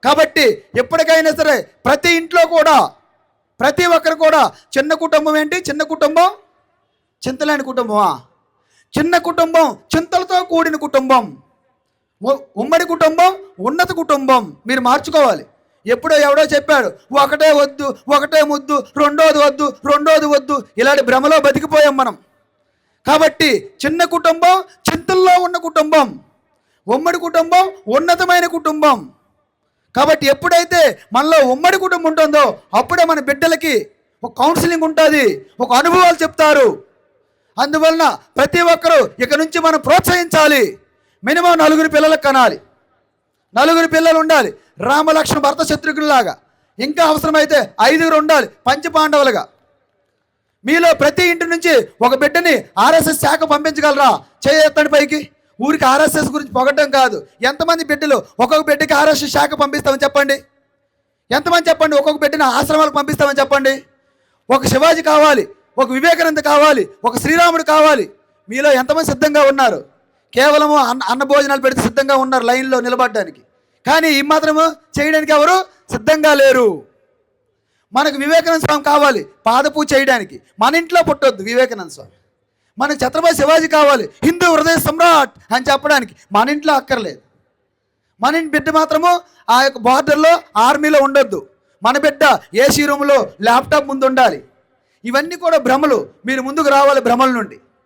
కాబట్టి ఎప్పటికైనా సరే ప్రతి ఇంట్లో కూడా ప్రతి ఒక్కరు కూడా చిన్న కుటుంబం ఏంటి? చిన్న కుటుంబం చింతలేని కుటుంబమా? చిన్న కుటుంబం చింతలతో కూడిన కుటుంబం. ఉమ్మడి కుటుంబం ఉన్నత కుటుంబం. మీరు మార్చుకోవాలి. ఎప్పుడో ఎవడో చెప్పాడు ఒకటే వద్దు, ఒకటే ముద్దు, రెండోది వద్దు. ఇలాంటి భ్రమలో బతికిపోయాం మనం. కాబట్టి చిన్న కుటుంబం చింతల్లో ఉన్న కుటుంబం, ఉమ్మడి కుటుంబం ఉన్నతమైన కుటుంబం. కాబట్టి ఎప్పుడైతే మనలో ఉమ్మడి కుటుంబం ఉంటుందో అప్పుడే మన బిడ్డలకి ఒక కౌన్సిలింగ్ ఉంటుంది, ఒక అనుభవాలు చెప్తారు. అందువలన ప్రతి ఒక్కరూ ఇక నుంచి మనం ప్రోత్సహించాలి. మినిమం 4 పిల్లలకు కనాలి, 4 పిల్లలు ఉండాలి. రామలక్ష్మణ భరత శత్రుఘ్నులాగా. ఇంకా అవసరమైతే 5 ఉండాలి, పంచపాండవులుగా. మీలో ప్రతి ఇంటి నుంచి ఒక బిడ్డని ఆర్ఎస్ఎస్ శాఖ పంపించగలరా? చేయెత్తండి పైకి. ఊరికి ఆర్ఎస్ఎస్ గురించి పొగడ్డం కాదు. ఎంతమంది బిడ్డలు ఒక్కొక్క బిడ్డకి ఆర్ఎస్ఎస్ శాఖ పంపిస్తామని చెప్పండి. ఎంతమంది చెప్పండి? ఒక్కొక్క బిడ్డని ఆశ్రమాలకు పంపిస్తామని చెప్పండి. ఒక శివాజీ కావాలి, ఒక వివేకానంద కావాలి, ఒక శ్రీరాముడు కావాలి. మీలో ఎంతమంది సిద్ధంగా ఉన్నారు? కేవలము అన్న భోజనాలు పెడితే సిద్ధంగా ఉన్నారు లైన్లో నిలబడడానికి. కానీ ఈ మాత్రము చేయడానికి ఎవరు సిద్ధంగా లేరు. మనకు వివేకానంద స్వామి కావాలి పాదపూజ చేయడానికి, మన ఇంట్లో పుట్టొద్దు వివేకానంద స్వామి. మనకు ఛత్రపతి శివాజీ కావాలి హిందూ హృదయ సమ్రాట్ అని చెప్పడానికి, మన ఇంట్లో అక్కర్లేదు. మన ఇంటి బిడ్డ మాత్రము ఆ యొక్క బార్డర్లో ఆర్మీలో ఉండొద్దు. మన బిడ్డ ఏసీ రూమ్లో ల్యాప్టాప్ ముందు ఉండాలి. ఇవన్నీ కూడా భ్రమలు. మీరు ముందుకు రావాలి భ్రమల నుండి.